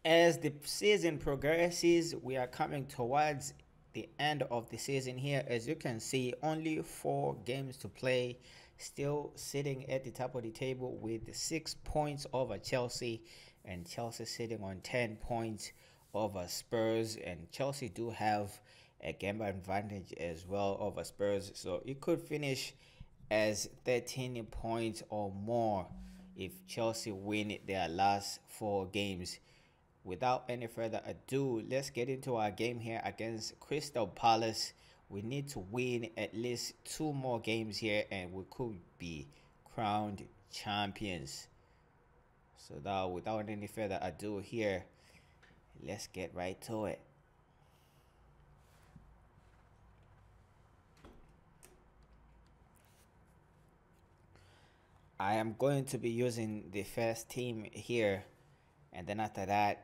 As the season progresses, we are coming towards the end of the season here. As you can see, only 4 games to play. Still sitting at the top of the table with 6 points over Chelsea, and Chelsea sitting on 10 points over Spurs. And Chelsea do have a game advantage as well over Spurs, so it could finish as 13 points or more if Chelsea win their last 4 games. Without any further ado, let's get into our game here against Crystal Palace. We need to win at least 2 more games here and we could be crowned champions. So now, without any further ado here, let's get right to it. I am going to be using the first team here, and then after that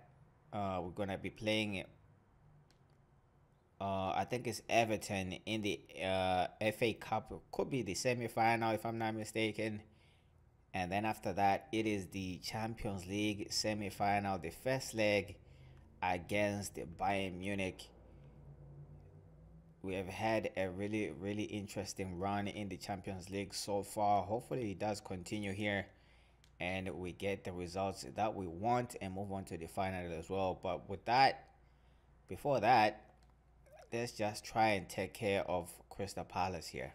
we're gonna be playing I think it's Everton in the FA Cup. Could be the semi-final if I'm not mistaken. And then after that, it is the Champions League semi-final, the first leg against Bayern Munich. We have had a really interesting run in the Champions League so far. Hopefully it does continue here and we get the results that we want and move on to the final as well. But with that, before that, let's just try and take care of Crystal Palace here.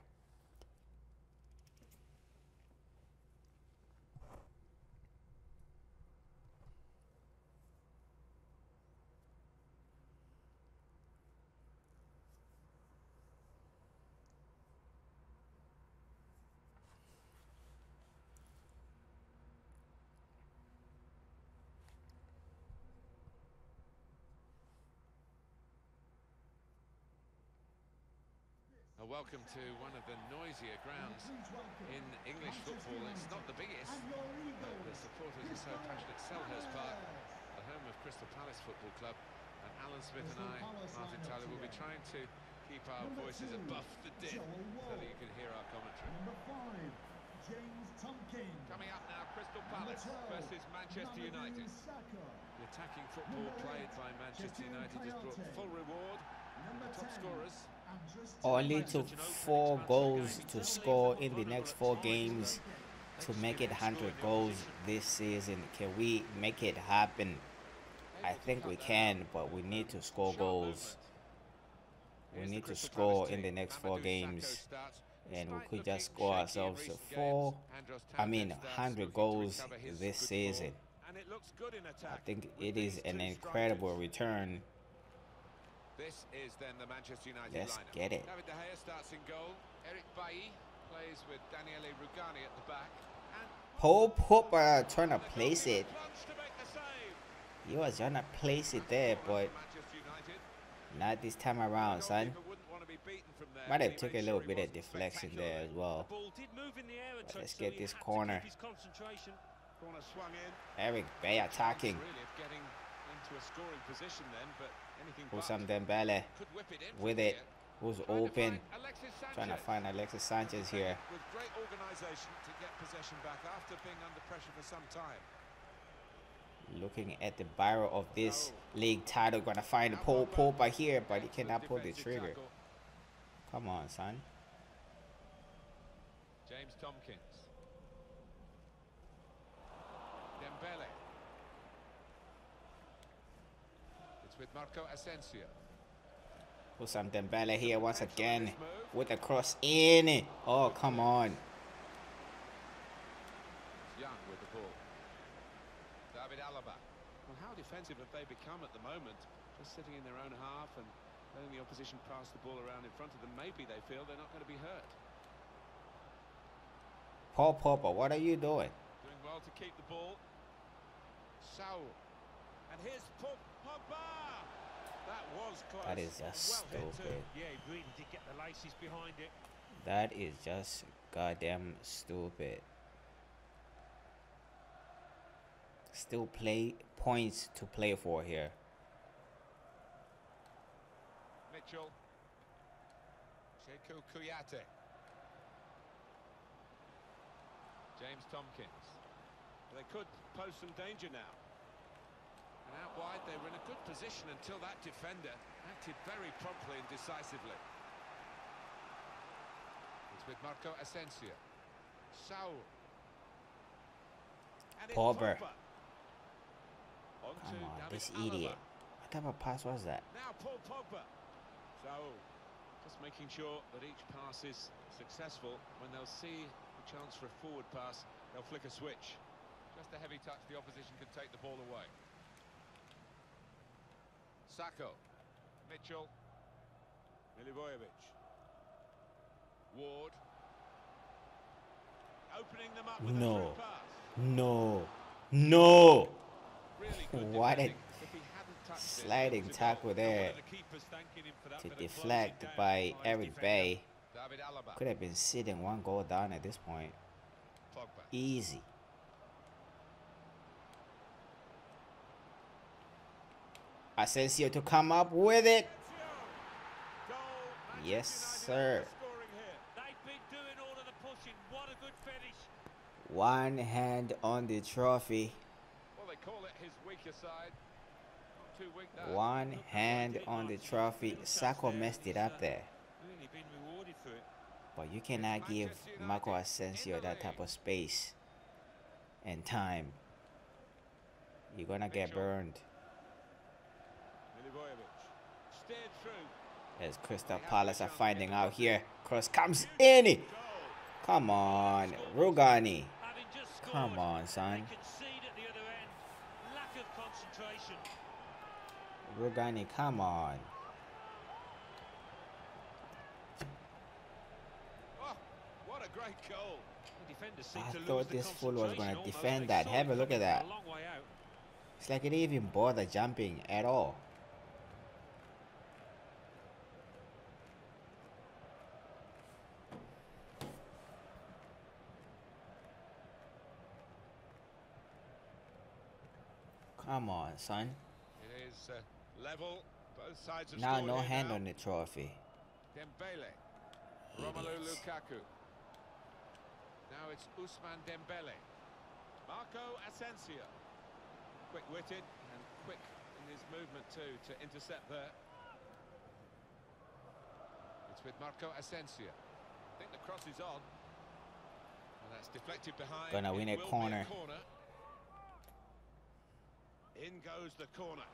Welcome to one of the noisier grounds in English football. It's not the biggest, but the supporters are so passionate. Selhurst Park, the home of Crystal Palace Football Club. And Alan Smith and I, Martin Tyler, will be trying to keep our voices above the din so that you can hear our commentary. Coming up now, Crystal Palace versus Manchester United. The attacking football played by Manchester United has brought full reward. Top scorers. Only took 4 goals to score in the next 4 games to make it 100 goals this season. Can we make it happen? I think we can, but we need to score goals. We need to score in the next 4 games, and we could just score ourselves 100 goals this season. I think it is an incredible return. This is then the Manchester United Let's lineup. get it. David De Gea starts in goal. Eric Bailly plays with Daniele Rugani at the back. And Pope trying to place it. He was trying to place it there, but not this time around, son. Might have took a little bit of deflection there as well. But let's get this corner. Eric Bailly attacking. Usam Dembele with it. Who's open? Trying to find Alexis Sanchez here. With great organisation to get possession back after being under pressure for some time. Looking at the barrel of this league title, gonna find Pope by here, but he cannot pull the trigger. Come on, son. James Tompkins. Dembele. It's with Marco Asensio. Usam Dembele here once again with a cross in. Oh, come on. Young with the ball. David Alaba. Well, how defensive have they become at the moment? Just sitting in their own half and letting the opposition pass the ball around in front of them. Maybe they feel they're not going to be hurt. Paul Pogba, what are you doing? Doing well to keep the ball. Saul. And here's Pogba. That was close. That is just well stupid. Yeah, he really did get the laces behind it. That is just goddamn stupid. Still play points to play for here. Mitchell. Sheku Kuyate. James Tompkins. They could pose some danger now. And out wide, they were in a good position until that defender acted very promptly and decisively. It's with Marco Asensio. Saul. And it's Pogba. Pogba. Come on, this idiot. What type of pass was that? Now Paul Pogba. Saul. Just making sure that each pass is successful. When they'll see a chance for a forward pass, they'll flick a switch. Just a heavy touch, the opposition can take the ball away. Sacco. Mitchell. Milivojevic. Ward. Opening them up with a No. through pass. No. No. Really good What a defending. If he hadn't touched it, sliding it was a tackle goal. there One of the keepers thanking him for that to bit of deflect closing down by his Eric defender. Bay. David Alaba. Could have been sitting one goal down at this point. Pogba. Easy. Asensio to come up with it. Goal. Yes, Manchester United sir. scoring here. They've been doing all of the pushing. What a good finish. One hand on the trophy. Well, they call it his weaker side. Not too weak, that. One hand on the trophy. Sacco messed it up there. Really been rewarded for it. But you cannot give Marco Asensio that type of space and time. You're gonna get burned. Milivojevic steered through. As Crystal Palace are finding out here. Cross comes in. Goal. Come on, Rugani. Having just scored, Come on, son. they concede at the other end. Lack of concentration. Rugani, come on. Oh, what a great goal. The defenders seem I to lose thought the this fool was concentration gonna almost. defend They that. saw Have a it look at coming that. from a long way out. It's like it didn't even bother jumping at all. Come on, son. It is level. Both sides have Now scored no here hand now. on the trophy. Dembele. Romelu Idiots. Lukaku. Now it's Ousmane Dembele. Marco Asensio. Quick-witted and quick in his movement too to intercept there. It's with Marco Asensio. I think the cross is on. And that's deflected behind. Gonna win It a will be corner. In goes the corner.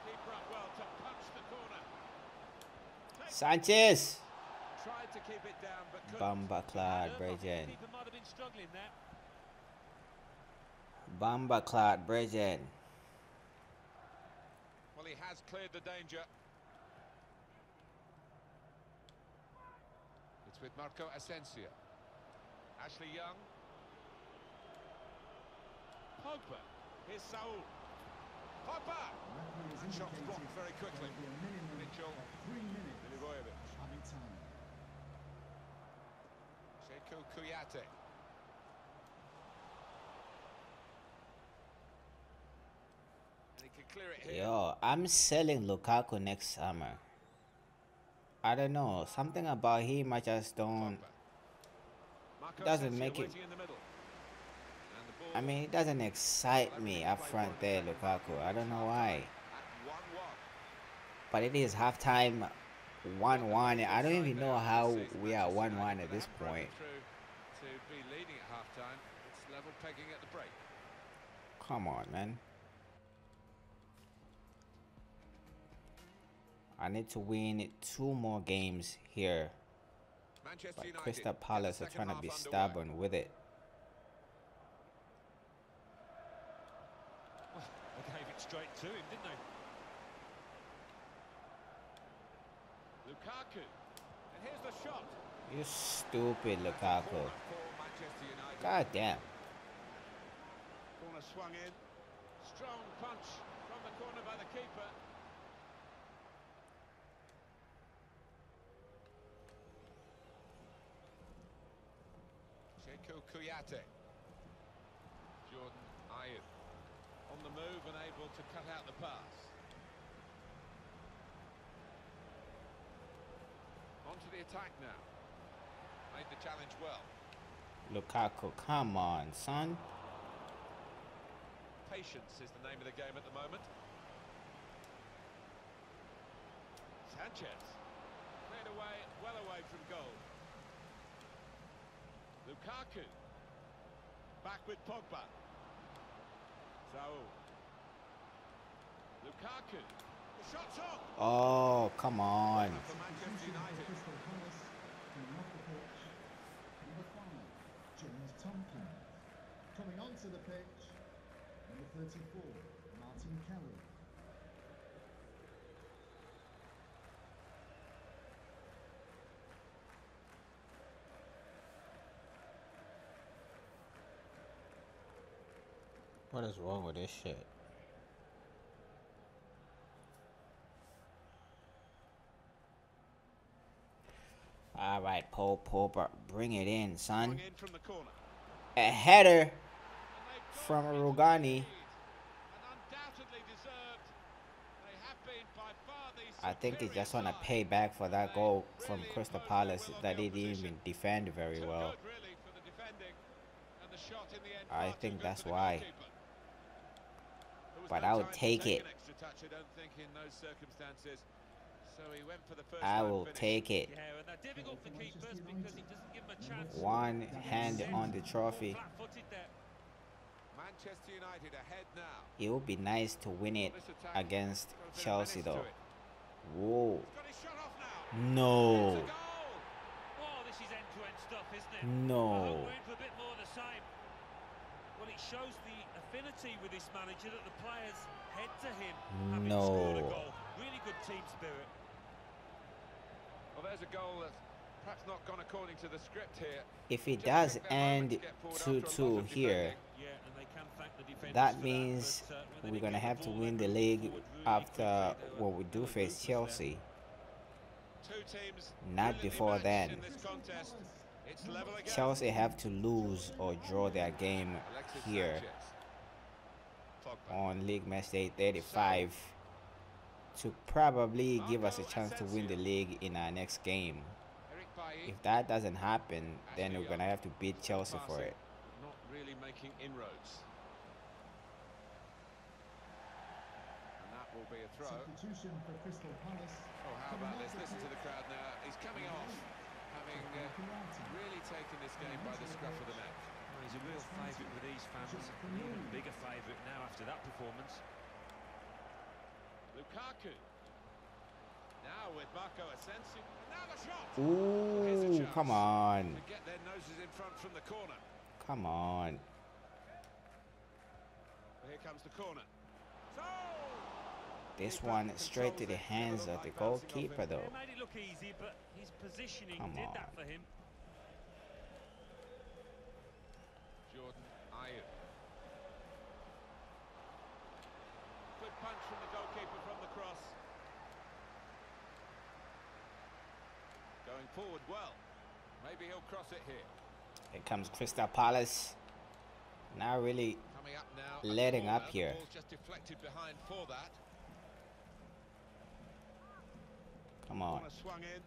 Keeper up well to punch the corner. Sanchez. Tried to keep it down, but couldn't. Bamba Clad Bridget. Keeper might have been struggling there. Bamba Clad Bridget. Well, he has cleared the danger. It's with Marco Asensio. Ashley Young. Pogba. Here's Saul. Pogba! That shot's blocked very quickly. Mitchell. Milivojevic. Sekou Kouyaté. And he can clear it here. Yo, I'm selling Lukaku next summer. I don't know. Something about him I just don't. Marco Doesn't Asensio make it- waiting in the middle. And the ball I mean, it doesn't excite me up front there, Lukaku. I don't know why. at 1-1. But it is halftime 1-1. I don't even know how we are 1-1 at this point. To be leading at half-time, it's level pegging at the break. Come on, man. I need to win 2 more games here. Manchester But United. Crystal get the Palace are second trying to half be underway. stubborn with it. Well, they gave it straight to him, didn't they? Lukaku. And here's the shot. You stupid Lukaku. Corner for Manchester United. God damn. Corner swung in. Strong punch from the corner by the keeper. Sekou Kouyaté. Jordan Ayew. On the move and able to cut out the pass. On to the attack now. Made the challenge well. Lukaku, come on, son. Patience is the name of the game at the moment. Sanchez. Cleared away, well away from goal. Lukaku. Back with Pogba. Saul. Lukaku. The shot's on. Oh, come on. For Manchester United. Coming onto the pitch, number 34, Martin Kelly. What is wrong with this shit? All right, Paul Pogba, bring it in, son. In from the corner. A header from Rugani. I think he just want to pay back for that goal from Crystal Palace that he didn't even defend very well. I think that's why. But I would take it. I will take it. One hand on the trophy. Manchester United ahead now. It would be nice to win it against Chelsea though. Whoa. No. This is end-to-end stuff, isn't it? No. I hope we're in for a bit more of the same. Well, it shows the affinity with this manager that the players head to him having scored a goal. Really good team spirit. Well, there's a goal that's perhaps not gone according to the script here. If it does end 2-2 here, that means we're going to have to win the league after what we do face Chelsea. Not before then. Chelsea have to lose or draw their game here on League Match Day 35 to probably give us a chance to win the league in our next game. If that doesn't happen, then we're going to have to beat Chelsea for it. Not really making inroads. And that will be a throw. Substitution for Crystal Palace. Oh, how about this? Listen to the crowd now. He's coming off, having really taken this game by the scruff of the neck. Well, he's a real favourite with these fans, an even bigger favourite now after that performance. Lukaku. Now with Marco Asensio. Now the shot. Ooh, come on. To get their noses in front from the corner. Come on. Here comes the corner. So This one straight to the hands of the goalkeeper though. It made it look easy, but his positioning Come did on. that for him. Jordan Ayew. Good punch from the goalkeeper from the cross. Going forward well. Maybe he'll cross it here. Here comes Crystal Palace. Now really Coming up now. letting up here. Ball's just deflected behind for that. Come on. Corner swung in.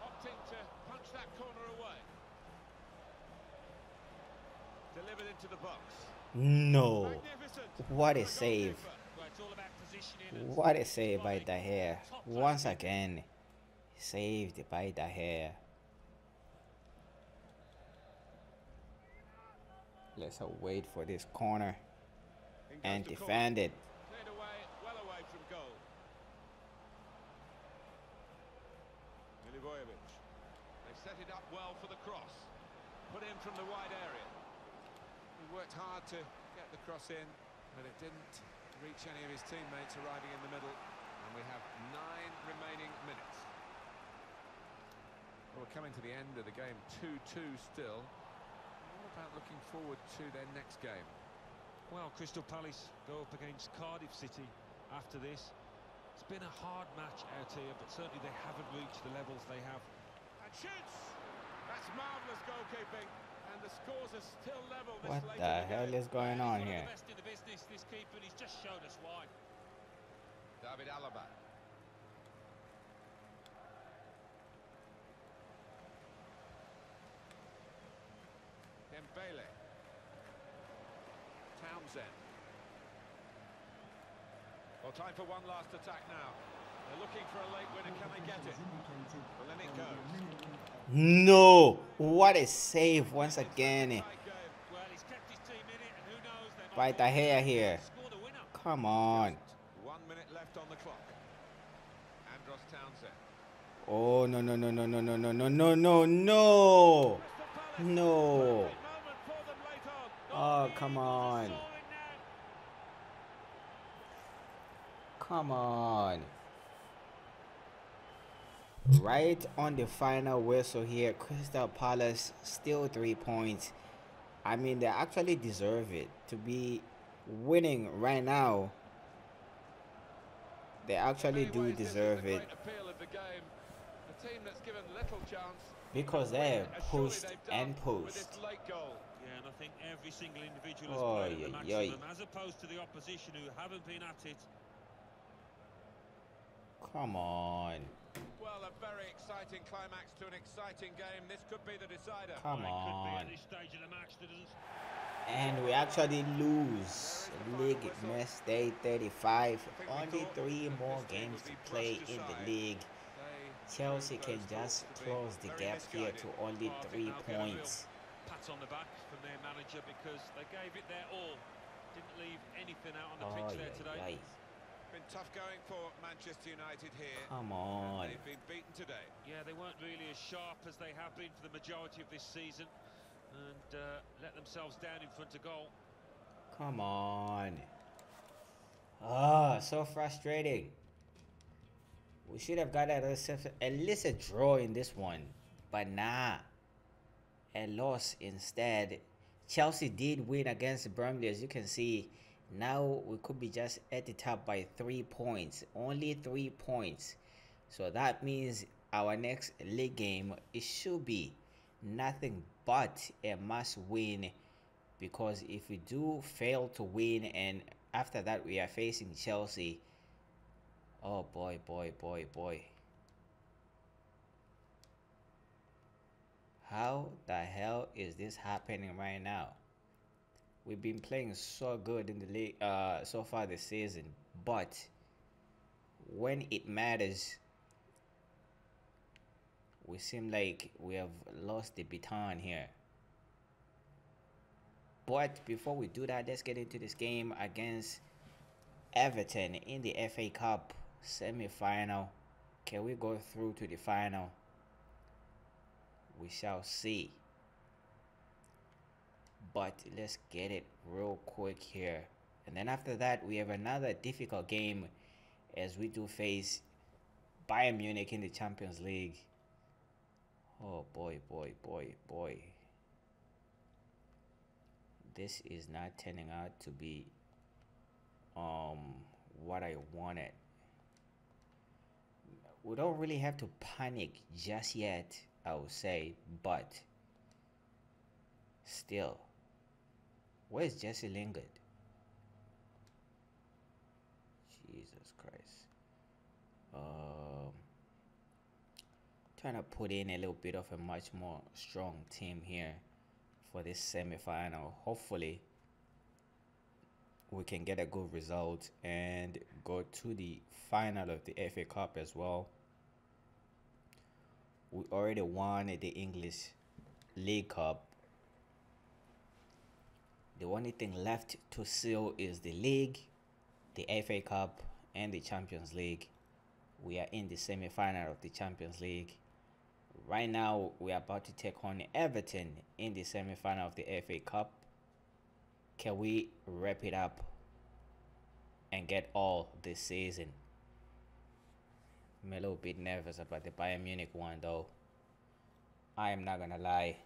Opting to punch that corner away. Delivered into the box. No. Magnificent. What a For the save. goalkeeper. Well, it's all about positioning and What a save by De Gea. Top Once tackle. again. Saved by De Gea. Let's wait for this corner In goes and the corner. defend it. Cleared away, well away from goal. Milivojevic. They set it up well for the cross. Put in from the wide area. He worked hard to get the cross in, but it didn't reach any of his teammates arriving in the middle. And we have 9 remaining minutes. Well, we're coming to the end of the game, 2-2 still. What about looking forward to their next game? Well, Crystal Palace go up against Cardiff City after this. It's been a hard match out here, but certainly they haven't reached the levels they have. And shoots! That's marvellous goalkeeping, and the scores are still level this What late the in the hell game. is going on He's one here? of the best in the business, this keeper, and he's just showed us why. David Alaba. Dembele. Townsend. Well, time for one last attack now. They're looking for a late winner. Can they get it? Well, then it goes. No! What a save once again. Well, he's kept his team in it, and who knows, they might By the hair here. score the winner. Come on. Just 1 minute left on the clock. Andros Townsend. Oh, no, no, no, no, no, no, no, no, no, no, no. No. Oh, come on. Come on. Right on the final whistle here, Crystal Palace still 3 points. I mean, they actually deserve it to be winning right now. They actually do deserve it because they're post and post. Yeah, and I think every single individual has played at the maximum, as opposed to the opposition who haven't been at it. Come on. Well, a very exciting climax to an exciting game. This could be the decider. Come on. It could be at this stage of the match that doesn't... And we actually lose. League match day 35. Only 3 more games to play in the league. Chelsea can just close the gap here to only 3 points. Pat on the back from their manager because they gave it their all. Didn't leave anything out on the pitch there today. Been tough going for Manchester United here. Come on. They've been beaten today. Yeah, they weren't really as sharp as they have been for the majority of this season, and let themselves down in front of goal. Come on. Ah, so frustrating. We should have got at least a draw in this one, but nah, a loss instead. Chelsea did win against Burnley, as you can see. Now we could be just at the top by 3 points, only 3 points. So that means our next league game, it should be nothing but a must win, because if we do fail to win and after that we are facing Chelsea, oh boy, boy, boy, boy. How the hell is this happening right now? We've been playing so good in the league so far this season, but when it matters, we seem like we have lost the baton here. But before we do that, let's get into this game against Everton in the FA Cup semi-final. Can we go through to the final? We shall see. But let's get it real quick here. And then after that, we have another difficult game as we do face Bayern Munich in the Champions League. Oh boy, boy, boy, boy. This is not turning out to be what I wanted. We don't really have to panic just yet, I would say, but still. Where's Jesse Lingard? Jesus Christ. Trying to put in a little bit of a much more strong team here for this semi-final. Hopefully we can get a good result and go to the final of the FA Cup as well. We already won the English League Cup. The only thing left to seal is the league, the FA Cup, and the Champions League. We are in the semi-final of the Champions League. Right now, we are about to take on Everton in the semi-final of the FA Cup. Can we wrap it up and get all this season? I'm a little bit nervous about the Bayern Munich one, though. I am not gonna lie,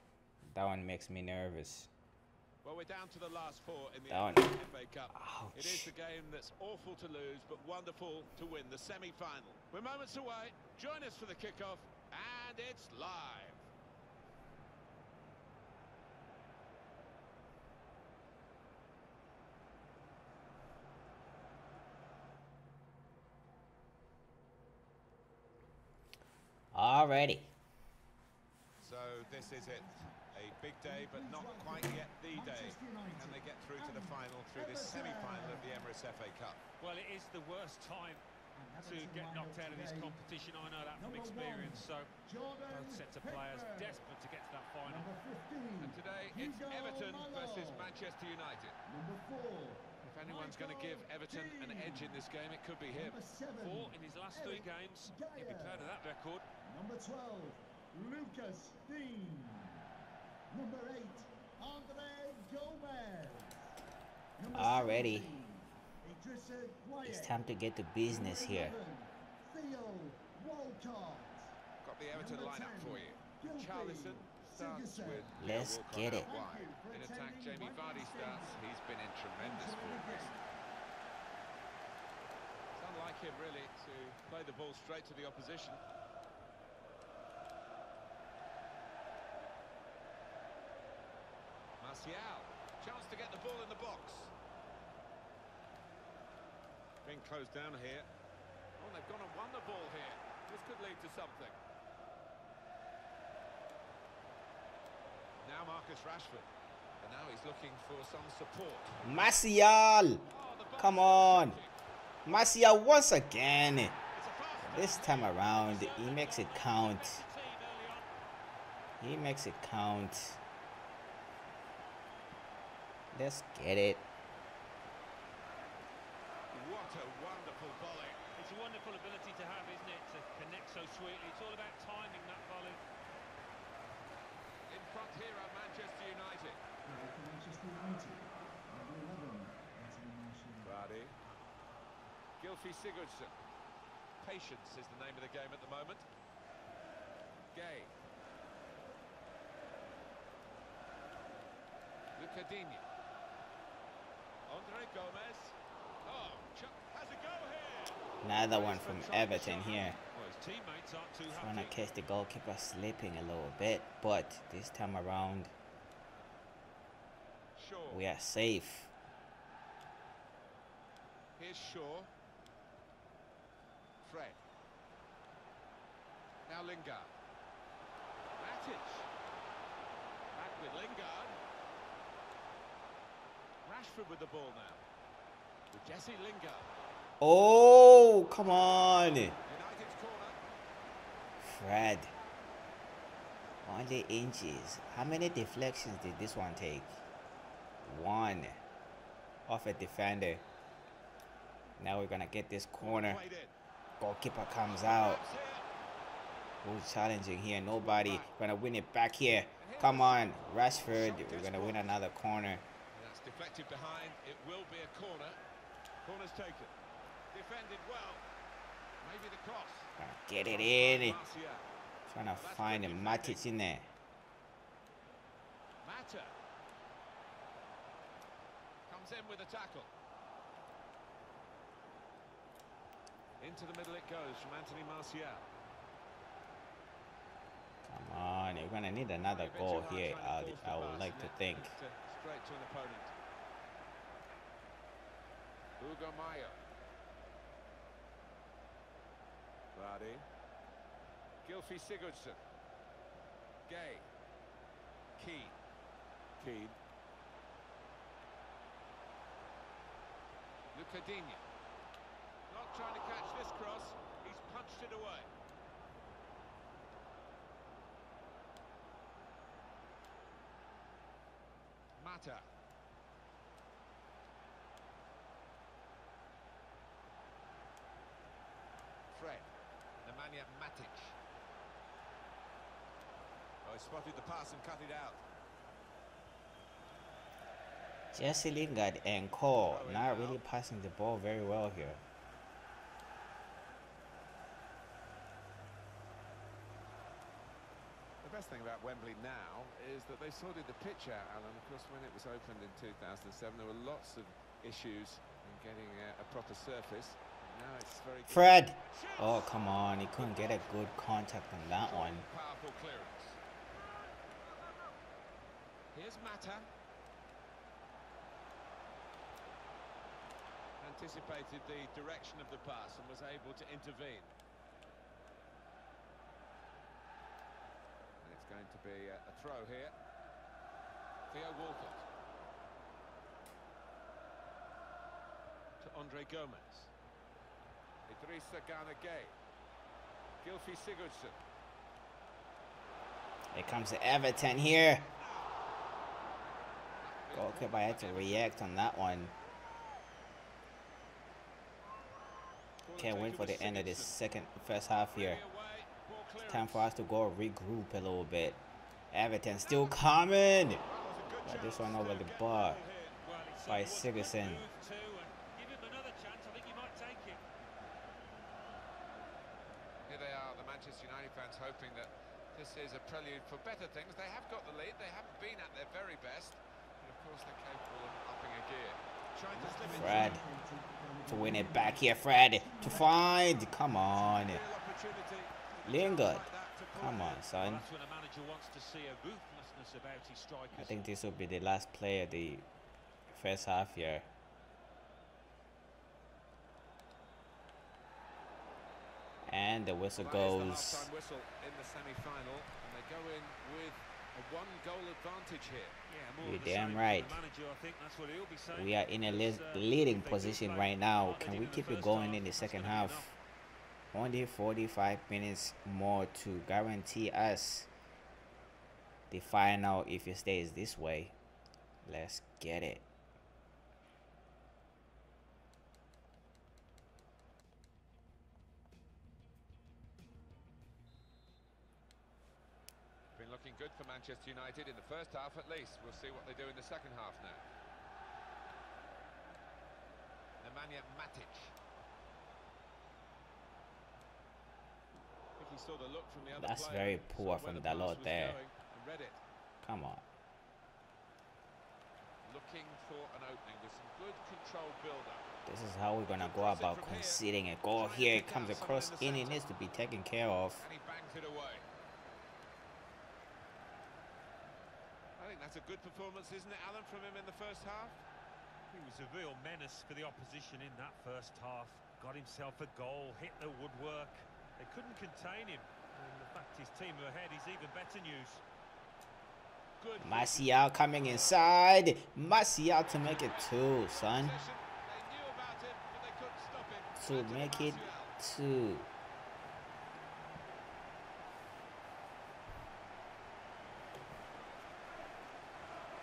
that one makes me nervous. Well, we're down to the last 4 in the Down. FA Cup. Ouch. It is a game that's awful to lose, but wonderful to win the semi-final. We're moments away. Join us for the kickoff, and it's live. Alrighty. So this is it. A big day, but not quite yet the day. Can they get through to the final, through this semi-final of the Emirates FA Cup? Well, it is the worst time to get knocked out of this competition. I know that from experience. So both sets of players desperate to get to that final. And today it's Everton versus Manchester United. If anyone's going to give Everton an edge in this game, it could be him. 4 in his last 3 games. He'll be proud of that record. Number 12, Lucas Dean. Number 8, Andre Gomez. Number Already. 17, It's time to get to business here. Theo Walcott. Got the Everton lineup for you. Charlison starts with Let's Walcott get it. out wide. In attack, Jamie Vardy starts. He's been in tremendous form recently. It's unlike him, really, to play the ball straight to the opposition. Martial, chance to get the ball in the box. Being closed down here. Oh, they've gone and won the ball here. This could lead to something. Now Marcus Rashford. And now he's looking for some support. Martial! Come on! Martial once again. This time around, he makes it count. He makes it count. Let's get it. What a wonderful volley. It's a wonderful ability to have, isn't it? To connect so sweetly. It's all about timing that volley. In front here are Manchester United. Manchester United. Number 11, Anthony Martial. Vardy. Gylfi Sigurdsson. Patience is the name of the game at the moment. Gay. Lucadinho. Andre Gomez. Oh, has a go here. Another one from Everton here. Well, his teammates aren't too Trying to happy. catch the goalkeeper slipping a little bit, but this time around Shaw. we are safe. Here's Shaw. Fred. Now Lingard. Matic. Back with Lingard. Rashford with the ball now. With Jesse Lingard. Oh, come on. United's corner. Fred. Only inches. How many deflections did this one take? 1 off a defender. Now we're going to get this corner. Played in. Goalkeeper comes out. Perhaps here. Who's challenging here? Nobody. Gonna win it back here. Come on, Rashford. We're gonna win another corner. That's deflected behind. It will be a corner. Corner's taken. Defended well. Maybe the cross. Gonna get it in. Martial. Trying to find a Matic in there. Mata. Comes in with a tackle. Into the middle it goes from Anthony Martial. Come on, you're gonna need another goal here. I would like to think. Straight to an opponent. Hugo Mayo. Vardy. Gylfi Sigurdsson. Gay. Keane. Lucadinho. Not trying to catch this cross. He's punched it away. Mata. Fred. Nemanja Matic. Oh, he spotted the pass and cut it out. Jesse Lingard and Cole not really passing the ball very well here. The best thing about Wembley now is that they sorted the pitch out, Alan. Of course, when it was opened in 2007, there were lots of issues in getting a proper surface. Now it's very good. Fred! Oh, come on. He couldn't get a good contact on that one. Powerful clearance. Here's Mata. Anticipated the direction of the pass and was able to intervene. And it's going to be a throw here. Theo Walcott. To Andre Gomez. Idrissa Gana Gueye. Gylfi Sigurdsson. Here comes the Everton here. Goalkeeper had to react on that one. Can't wait for the end of this first half here. It's time for us to go regroup a little bit. Everton still coming. But this one over the bar by Sigurdsson. Here they are, the Manchester United fans, hoping that this is a prelude for better things. They have got the lead. They haven't been at their very best. But of course, they're capable of upping a gear. Trying to slip Fred to win it back here. Fred to find. Come on. Lingard. Come on, son. I think this will be the last play of the first half here. And the whistle goes. Whistle in the semi-final, and they go in with a one-goal advantage here. You're damn right. We are in a leading position right now. Can we keep it going in the second half? Only 45 minutes more to guarantee us the final if it stays this way. Let's get it. Been looking good for Manchester United in the first half at least. We'll see what they do in the second half now. Nemanja Matic. I think he saw the look from the other That's player, very poor saw where from the pass Dalot was there. going and read it. Come on. Looking for an opening with some good controlled build-up. This is how we're gonna go about conceding a goal. Here it comes across in. It needs to be taken care of. And he bangs it away. I think that's a good performance, isn't it, Alan, from him in the first half? He was a real menace for the opposition in that first half. Got himself a goal, hit the woodwork. They couldn't contain him. And the fact his team are ahead is even better news. Good. Martial coming inside. Martial to make it 2, son. They knew about it, but they couldn't stop it. To make it 2.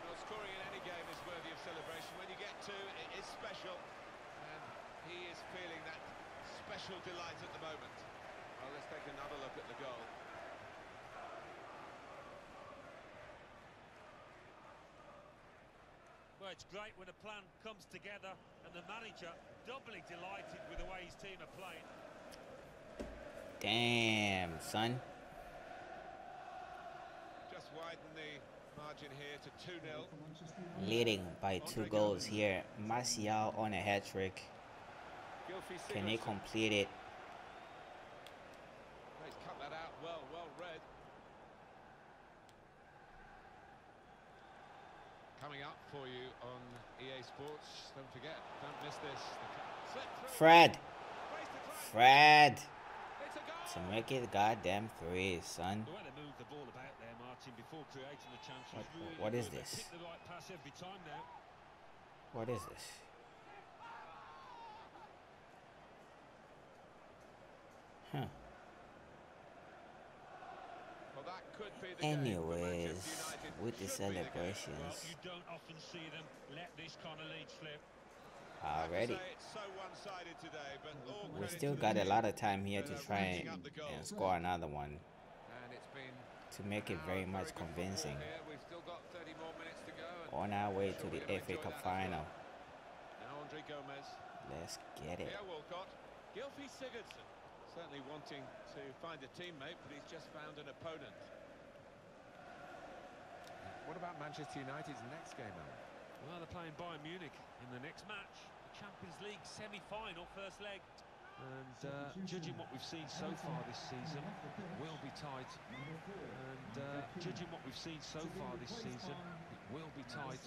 Well, scoring in any game is worthy of celebration. When you get 2, it is special. And he is feeling that special delight at the moment. Well, let's take another look at the goal. Well, it's great when a plan comes together and the manager doubly delighted with the way his team are playing. Damn, son. Just widen the margin here to 2-0. Leading by 2 goals here. Martial on a hat-trick. Can he complete it? He's cut that out well read. Coming up for you on EA Sports. Don't forget, don't miss this. Fred. Fred. To make it goddamn 3, son. The way they moved the ball about there, Martin, before creating the chance was really what is good. They this? picked the right pass every time now. What is this? Huh. Well, that could be the game for Anyways, Manchester United. with the Should be the game. celebrations You don't often see them let this kind of lead slip. already. It's so one-sided today, but all We credit still to got the a lot of team time here for to try racking up the goals. and score another one And it's been to make it very much good football convincing. here. We've still got 30 more minutes to go. And On our way to sure the we're gonna FA enjoy Cup that as final. well. Now Andre Gomez. Let's get it. Theo Walcott. Gylfi Sigurdsson. Certainly wanting to find a teammate, but he's just found an opponent. What about Manchester United's next game, Alan? Well, they're playing Bayern Munich in the next match. The Champions League semi-final, first leg. And judging what we've seen so far this season, it will be tight. And judging what we've seen so far this season, it will be tight.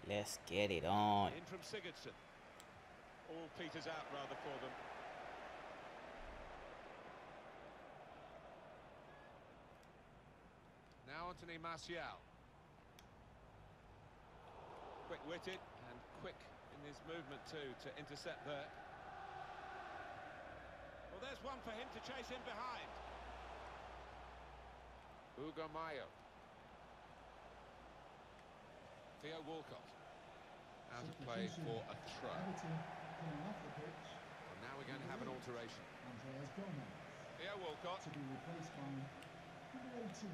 Let's get it on. In from Sigurdsson. All peters out rather for them. Now Anthony Martial. Quick-witted and quick in his movement too to intercept there. Well, there's one for him to chase in behind. Hugo Mayo. Theo Walcott. Out of play for a throw. And now we're going to have an alteration. Theo Walcott. To be replaced by number 18.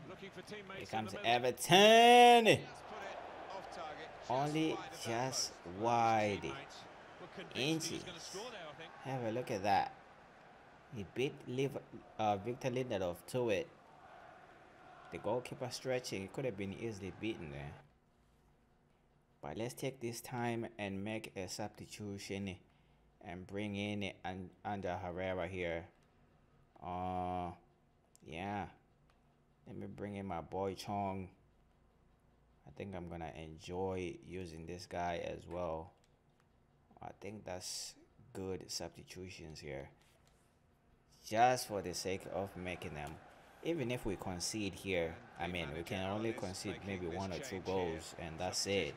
Looking for Here teammates. comes in the Everton. Just put it off target. Only wide of that just post. wide. Were convinced he Inches. was going to score there, I think. Have a look at that. He beat Victor Lindelof to it. The goalkeeper stretching. It could have been easily beaten there. But let's take this time and make a substitution and bring in under Herrera here. Yeah. Let me bring in my boy Chong. I think I'm gonna enjoy using this guy as well. I think that's good substitutions here. Just for the sake of making them. Even if we concede here, I mean, we can only concede maybe 1 or 2 goals, and that's it.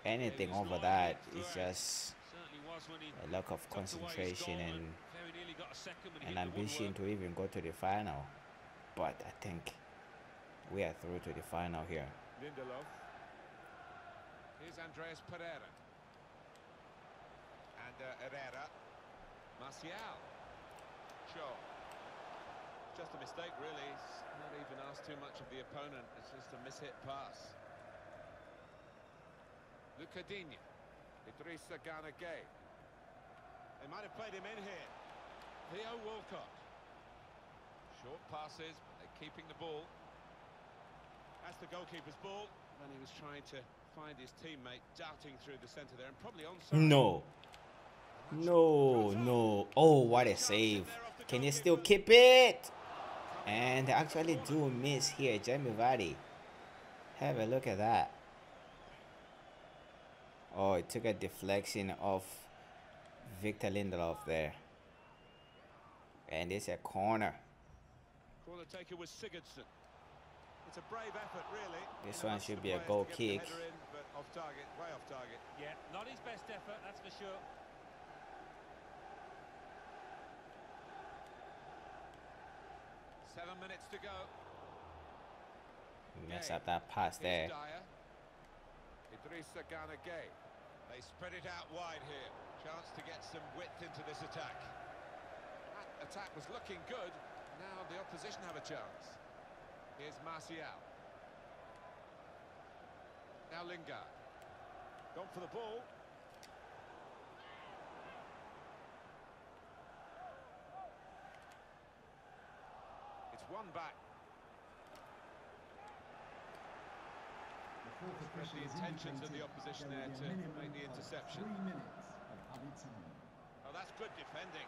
Anything over that is just a lack of concentration and ambition to even go to the final. But I think we are through to the final here. Lindelof. Here's Andreas Pereira. And Herrera. Martial. Sure. Just a mistake, really. He's not even asked too much of the opponent. It's just a mishit pass. Luca Digne. Idrissa Gana Gueye. They might have played him in here. Theo Walcott. Short passes, but they're keeping the ball. That's the goalkeeper's ball. And he was trying to find his teammate darting through the centre there and probably onside. No. No. Oh, what a save. Can you still keep it? And they actually do miss here, Jamie Vardy. Have a look at that. Oh, it took a deflection of Victor Lindelof there. And it's a corner. Corner taker was Sigurdsson. It's a brave effort, really. This one should be a goal kick. But off target, way off target. Yeah, not his best effort, that's for sure. Seven minutes to go. Mess up that pass there. Idrissa Gana Gueye. They spread it out wide here. Chance to get some width into this attack. That attack was looking good. Now the opposition have a chance. Here's Martial. Now Lingard. Gone for the ball. It's one back. Express the intentions of the opposition there to make the interception. 3 minutes of added time. Oh, that's good defending.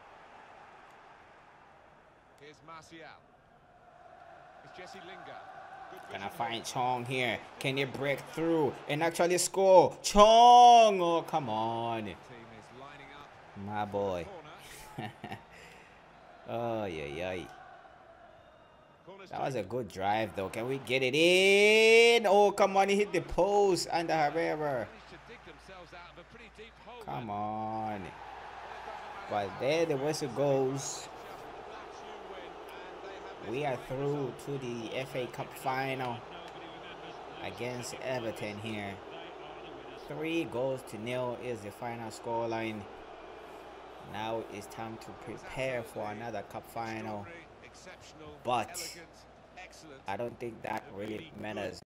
Here's Martial. It's Jesse Lingard. Good Gonna vision. find Chong here. Can he break through and actually score? Chong! Oh, come on. Team is lining up. My boy. Corner. Oh, yeah. Corner's That was a taken. good drive, though. Can we get it in? Oh, come on. He hit the post under Herrera. Managed to dig themselves out of a pretty deep hole. Come on. But there the whistle goes. We are through to the FA Cup final against Everton here. 3-0 is the final scoreline. Now it's time to prepare for another cup final. But I don't think that really matters.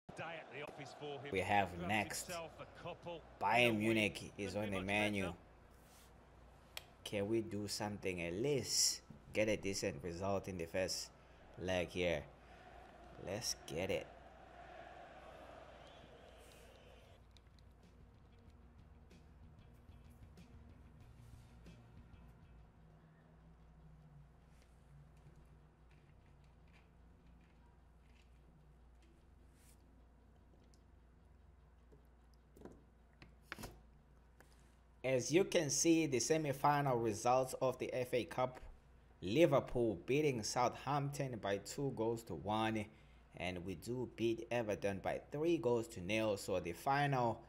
We have next. Bayern Munich is on the menu. Can we do something at least get a decent result in the first leg here? Let's get it. As you can see, the semi-final results of the FA Cup Liverpool beating Southampton by 2 goals to 1, and we do beat Everton by 3 goals to 0. So the final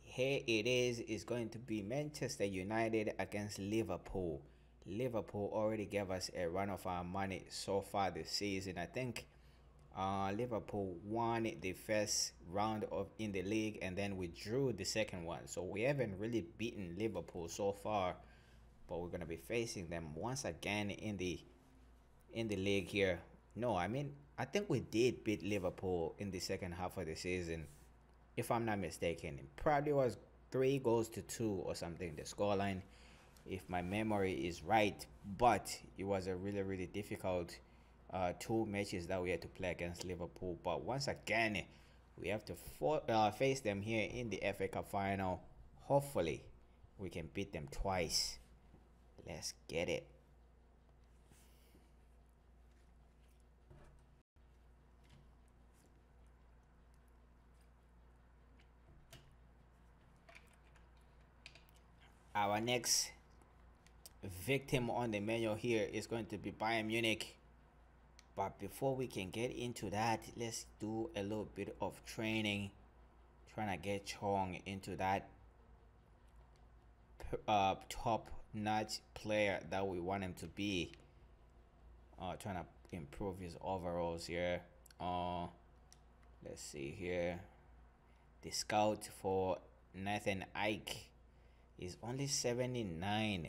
here it is going to be Manchester United against Liverpool. Liverpool already gave us a run of our money so far this season. I think Liverpool won the first round of in the league and then we drew the second one. So we haven't really beaten Liverpool so far, but we're gonna be facing them once again in the league here. No, I mean I think we did beat Liverpool in the second half of the season, if I'm not mistaken. It probably was 3 goals to 2 or something, the scoreline, if my memory is right. But it was a really difficult 2 matches that we had to play against Liverpool. But once again, we have to face them here in the FA Cup final. Hopefully we can beat them twice. Let's get it. Our next victim on the menu here is going to be Bayern Munich. But before we can get into that, let's do a little bit of training, trying to get Chong into that top-notch player that we want him to be. Trying to improve his overalls here. Let's see here. The scout for Nathan Ike is only 79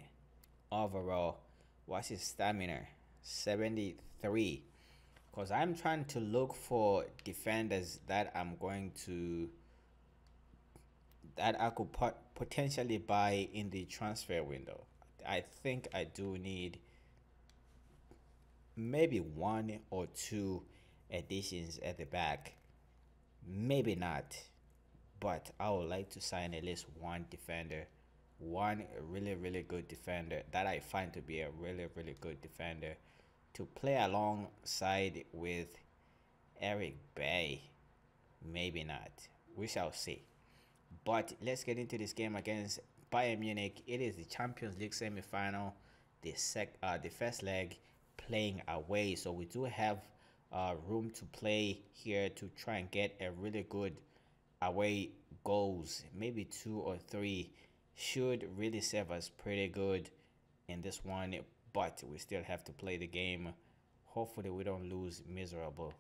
overall. What's his stamina? 73. Because I'm trying to look for defenders that I'm going to that I could potentially buy in the transfer window. I think I do need maybe 1 or 2 additions at the back. Maybe not, but I would like to sign at least 1 defender, 1 really good defender that I find to be a really good defender to play alongside with Eric Bay. Maybe not, we shall see. But let's get into this game against Bayern Munich. It is the Champions League semi-final, the first leg, playing away. So we do have room to play here to try and get a really good away goals. Maybe 2 or 3 should really serve us pretty good in this one. But we still have to play the game. Hopefully we don't lose miserably.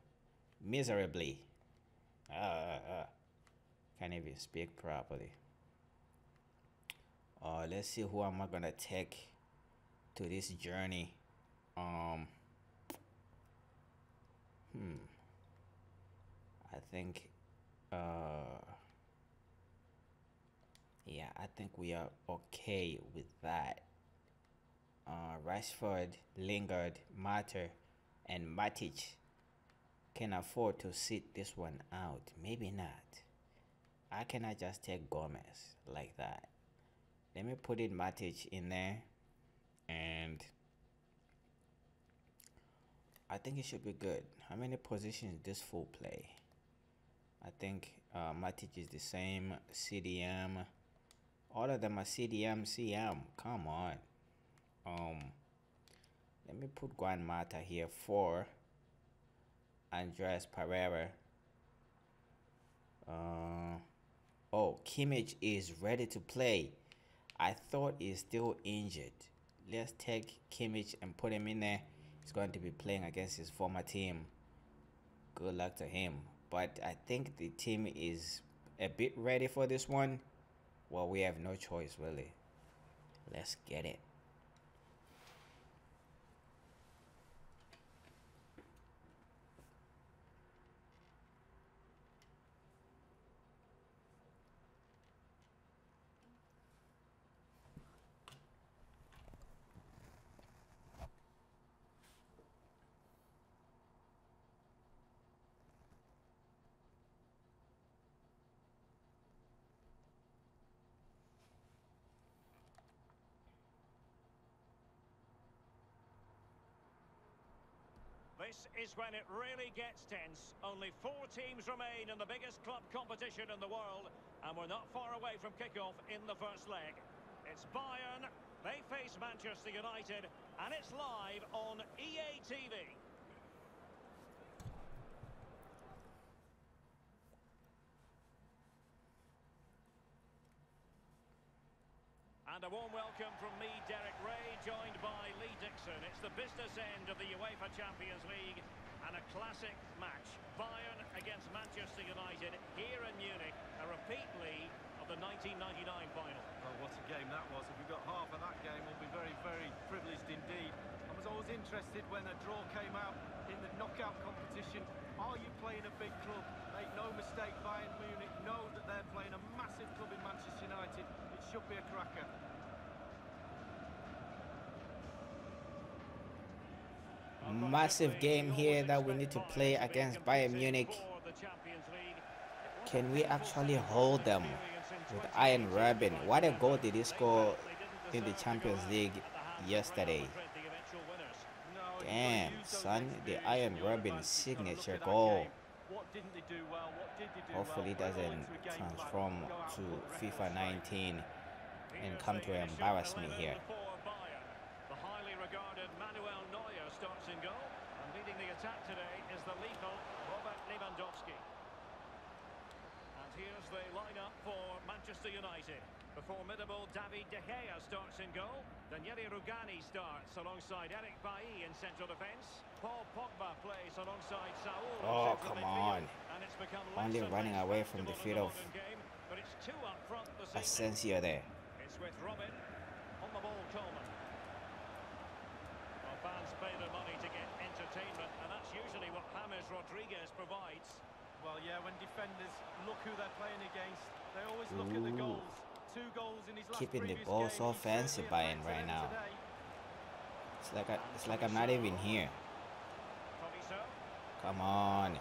Can't even speak properly. Let's see who am I gonna take to this journey. I think yeah, I think we are okay with that. Rashford, Lingard, Mater, and Matic can afford to sit this one out. Maybe not. I cannot just take Gomez like that. Let me put in Matic in there, and I think it should be good. How many positions this full play? I think Matic is the same. CDM. All of them are CM. Come on. Let me put Juan Mata here for Andreas Pereira. Oh, Kimmich is ready to play. I thought he's still injured. Let's take Kimmich and put him in there. He's going to be playing against his former team. Good luck to him. But I think the team is a bit ready for this one. Well, we have no choice, really. Let's get it. This is when it really gets tense. Only 4 teams remain in the biggest club competition in the world, and we're not far away from kickoff in the first leg. It's Bayern. They face Manchester United, and it's live on EA TV. And a warm welcome from me, Derek Ray, joined by Lee Dixon. It's the business end of the UEFA Champions League and a classic match. Bayern against Manchester United here in Munich. A repeat, Lee, of the 1999 final. Oh, what a game that was. If we got half of that game, we'll be very, very privileged indeed. I was always interested when a draw came out in the knockout competition. Are you playing a big club? Make no mistake, Bayern Munich know that they're playing a massive club in Manchester United. It should be a cracker. Massive game here that we need to play against Bayern Munich. Can we actually hold them with Iron Robin? What a goal did he score in the Champions League yesterday. Damn, son, the Iron Robin signature goal. Hopefully it doesn't transform to FIFA 19 and come to embarrass me here. Starts in goal, and leading the attack today is the lethal Robert Lewandowski. And here's the lineup for Manchester United. The formidable David De Gea starts in goal. Daniele Rugani starts alongside Eric Bailly in central defence. Paul Pogba plays alongside Saul. Oh, come on. And it's become only running away from the feet of Asensio there. It's with Robin on the ball, Coleman. Fans pay their money to get entertainment, and that's usually what James Rodriguez provides. Well, yeah, when defenders look who they're playing against, they always look at the goals. 2 goals in his last keeping the previous ball game. so fancy Bayern right now. It's like I'm not even here. Come on.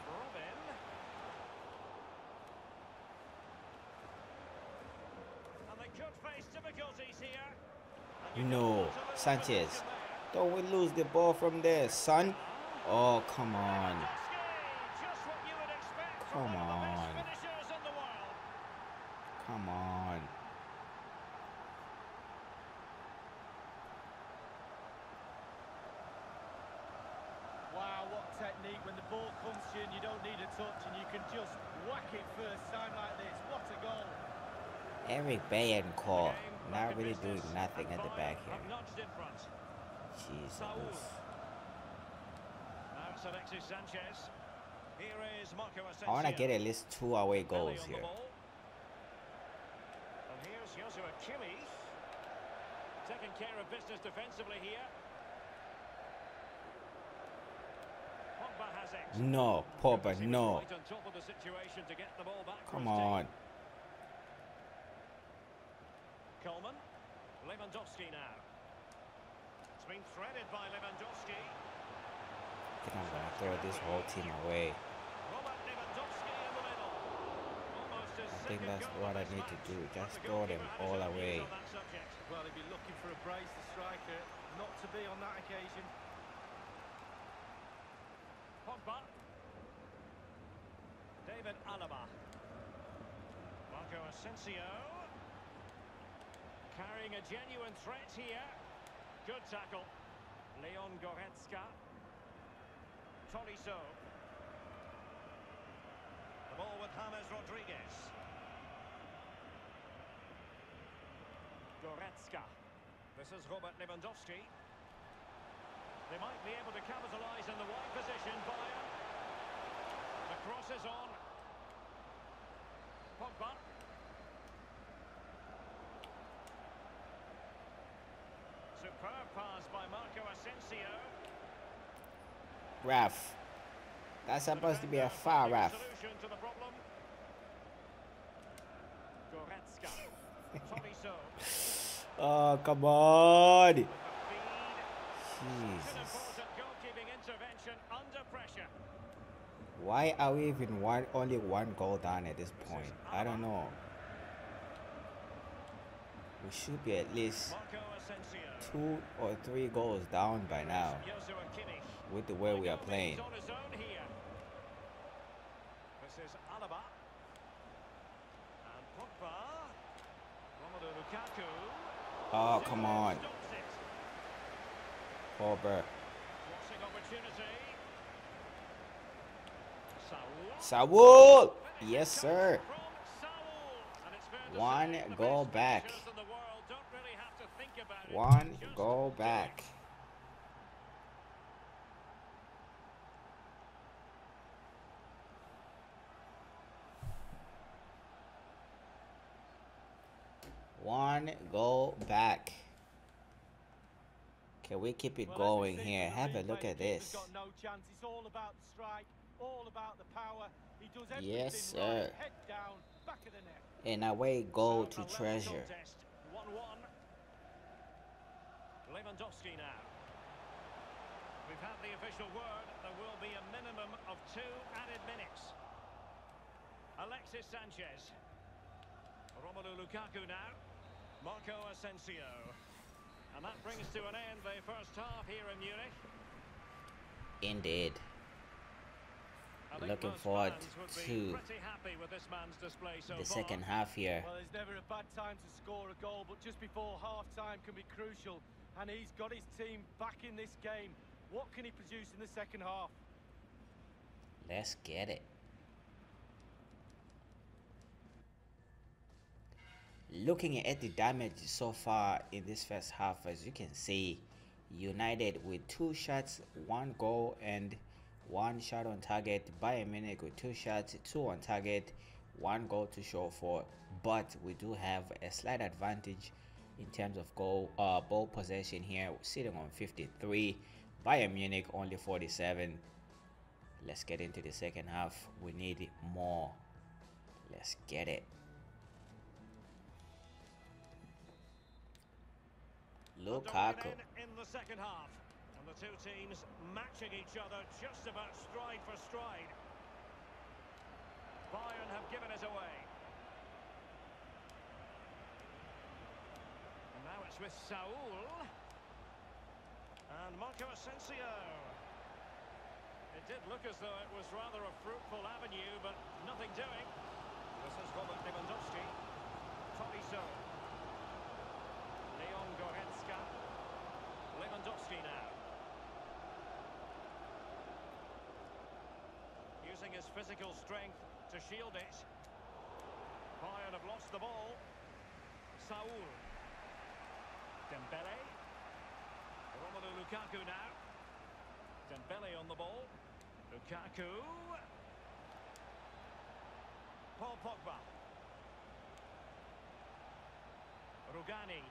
And they could face difficulties here. No, Sanchez. Don't we lose the ball from there, son? Oh, come on. Come on. Come on. Wow, what technique. When the ball comes to you and you don't need a touch and you can just whack it first time like this. What a goal. Eric Bayern call. Not really doing nothing at the back here. Jesus. Now it's Alexis Sanchez. Here is Marco Asensio. I want to get at least 2 away goals here. And here's Joshua Kimmich. Taking care of business defensively here. Pogba has X. No, Pogba, no. Right on top of the situation to get the ball back. Come on. Coleman. Lewandowski now. It's been threaded by Lewandowski. I think I'm going to throw this whole team away. Robert Lewandowski in the middle. Almost his I think second that's goal what I of this need to match. do. Just The throw them goalkeeper all has his away. views on that subject. Well, he'd be looking for a brace, the striker, not to be on that occasion. Pogba. David Alaba. Marco Asensio. Carrying a genuine threat here. Good tackle. Leon Goretzka. Tolisso. The ball with James Rodriguez. Goretzka. This is Robert Lewandowski. They might be able to capitalise in the wide position. Bayern. The cross is on. Pogba. Superb pass by Marco Asensio. Ref. That's supposed to be a foul, ref. Solution to the problem. Goretzka. Tolisso. Oh, come on. Feed. An Jesus. important goalkeeping intervention under pressure. Why are we even only 1 goal down at this point? I don't know. We should be at least Marco Asensio. 2 or 3 goals down by now Joshua Kimmich. with the way we are playing. He's on his own here. This is Alaba. And Pogba. Romelu Lukaku. Oh, come on. Stops it. Holber. Crossing opportunity. Saul. Saul! Yes, sir. From Saul. And it's fair to One say the goal best back. finishers in the world don't really have to think about it. One Just goal do back. it. One goal back. Can we keep it Well, as going we see here? from the Have a replay, look the at keeper's this. got no chance. It's all about the strike, all about the power. He does everything Yes, sir. right, head down, back of the net. And away goal So, to a level treasure. contest, 1-1. Lewandowski now. We've had the official word. There will be a minimum of 2 added minutes. Alexis Sanchez. Romelu Lukaku now. Marco Asensio. And that brings to an end the first half here in Munich. Indeed. I think Looking most forward fans would be to pretty happy with this man's display so the far. second half here. Well, there's never a bad time to score a goal, but just before half-time can be crucial. And he's got his team back in this game. What can he produce in the second half? Let's get it. Looking at the damage so far in this first half, as you can see, United with 2 shots, 1 goal and 1 shot on target. Bayern Munich with 2 shots, 2 on target, 1 goal to show for. But we do have a slight advantage in terms of ball possession here, sitting on 53. Bayern Munich only 47. Let's get into the second half. We need more. Let's get it. Lukaku. In the second half, and the two teams matching each other just about stride for stride. Bayern have given it away. And now it's with Saul. And Marco Asensio. It did look as though it was rather a fruitful avenue, but nothing doing. This is Robert Lewandowski. Tolisso. Leon Goretzka. Lewandowski now. Using his physical strength to shield it. Bayern have lost the ball. Saul. Dembele. Romelu Lukaku now. Dembele on the ball. Lukaku. Paul Pogba. Rugani.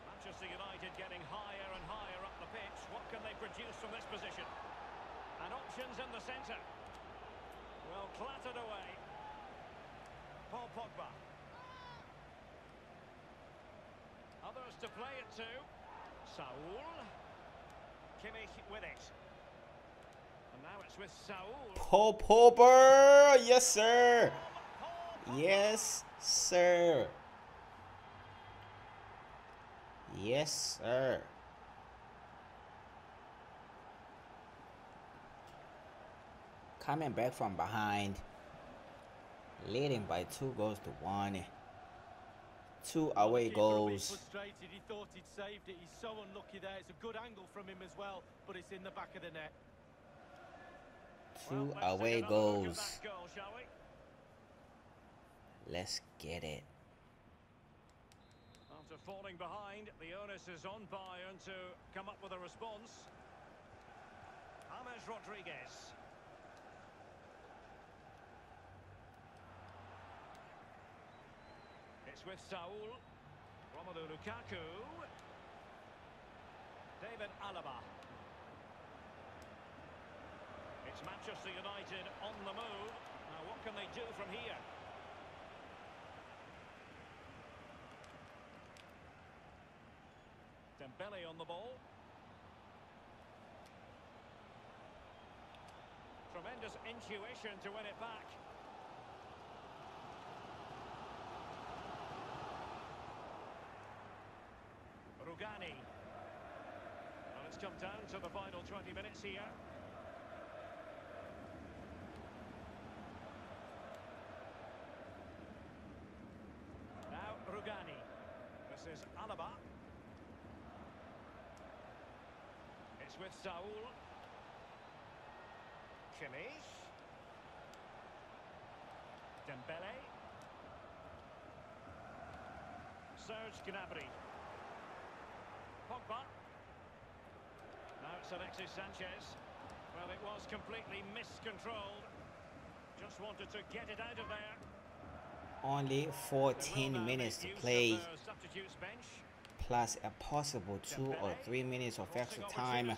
Manchester United getting higher and higher up the pitch. What can they produce from this position? And options in the centre. Well, clattered away. Paul Pogba. Others to play it to. Saul. Kimmich with it. And now it's with Saul. Paul Pogba. Yes, sir. Yes, sir. Yes, sir. Coming back from behind, leading by 2 goals to 1. 2 away Keeper will be goals. frustrated. He thought he'd saved it. He's so unlucky there. It's a good angle from him as well, but it's in the back of the net. 2 Well, let's away take another look at goals. that goal, shall we? Let's get it. After falling behind, the onus is on Bayern to come up with a response. James Rodriguez. It's with Saul. Romelu Lukaku. David Alaba. It's Manchester United on the move. Now what can they do from here? Dembele on the ball. Tremendous intuition to win it back. Rugani. Well, it's come down to the final 20 minutes here. Now Rugani. This is Alaba. It's with Saul. Kimmich. Dembele. Serge Gnabry. Pogba. Now it's Alexis Sanchez. Well, it was completely miscontrolled. Just wanted to get it out of there. Only 14 minutes to play, plus a possible 2 or 3 minutes of extra time.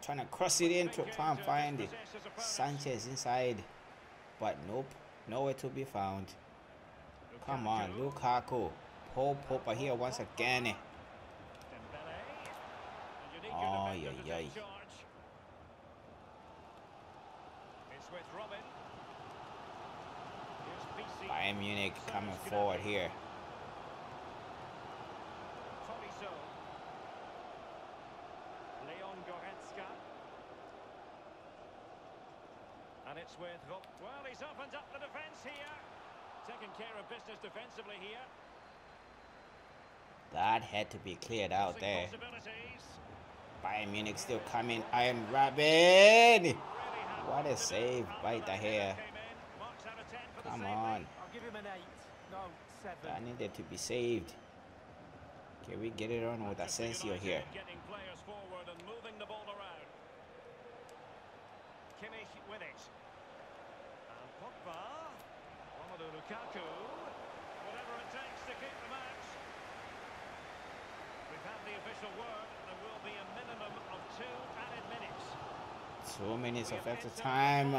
Trying to cross it in to try and find Sanchez inside, but nope, nowhere to be found. Come on, Lukaku. Paul Popper here once again. Oh, yeah. It's with Robin. Bayern Munich coming forward here. Leon Goretzka. And it's with Rob. Well, he's opened up the defence here. Taking care of business defensively here. That had to be cleared out there. Bayern Munich still coming. Iron Robin. What a save by the hair. Come on. I'll give him an 8. No, 7. That needed to be saved. Can we get it on with Asensio here? Getting players forward and moving the ball around. Kimmich with it. And Pogba. Romelu Lukaku. Whatever it takes to keep the match. We've had the official word. There will be a minimum of 2 added minutes. 2 minutes of extra time.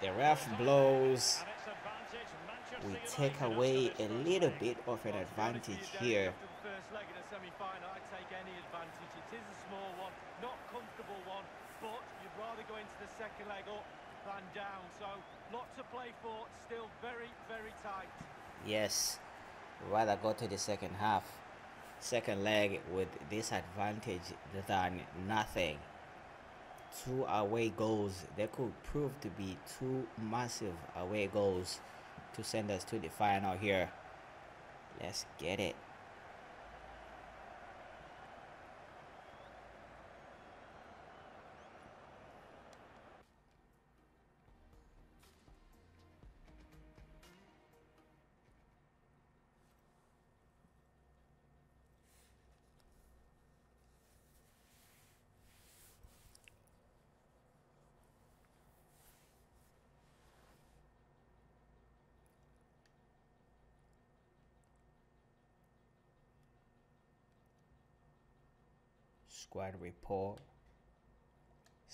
The ref blows. We take away a little bit of an advantage here. After the first leg of the semi-final, I'd take any advantage. It is a small one, not comfortable one, but you'd rather go into the second leg up than down. So lots to play for, still very, very tight. Yes, rather go to the second half, second leg with this advantage than nothing. 2 away goals. They could prove to be 2 massive away goals to send us to the final here. Let's get it.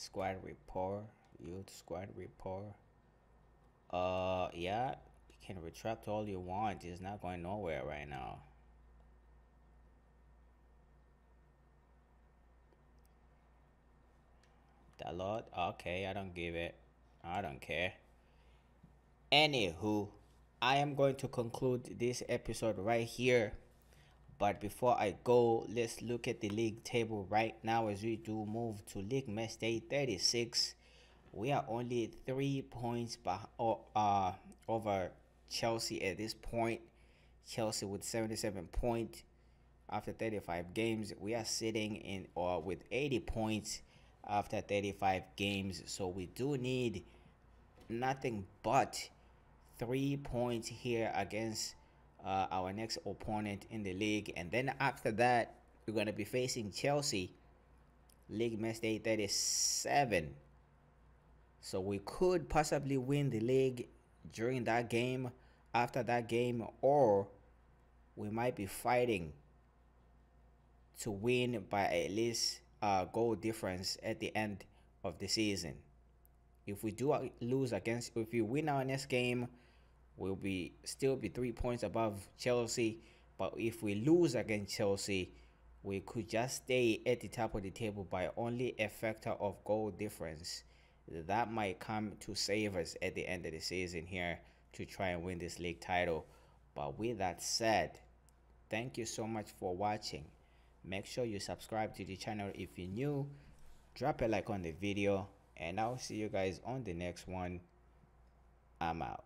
Squad report, youth squad report. Yeah, you can retract all you want. It's not going nowhere right now. That lot, okay, I don't give it. I don't care. Anywho, I am going to conclude this episode right here. But before I go, let's look at the league table right now as we do move to League Match Day 36. We are only 3 points over Chelsea at this point. Chelsea with 77 points after 35 games. We are sitting in with 80 points after 35 games. So we do need nothing but 3 points here against our next opponent in the league, and then after that we're going to be facing Chelsea. League Match Day 37. So we could possibly win the league during that game, after that game, or we might be fighting to win by at least a goal difference at the end of the season. If we do lose against, if we win our next game, we'll still be 3 points above Chelsea. But if we lose against Chelsea, we could just stay at the top of the table by only a factor of goal difference. That might come to save us at the end of the season here to try and win this league title. But with that said, thank you so much for watching. Make sure you subscribe to the channel if you're new. Drop a like on the video, and I'll see you guys on the next one. I'm out.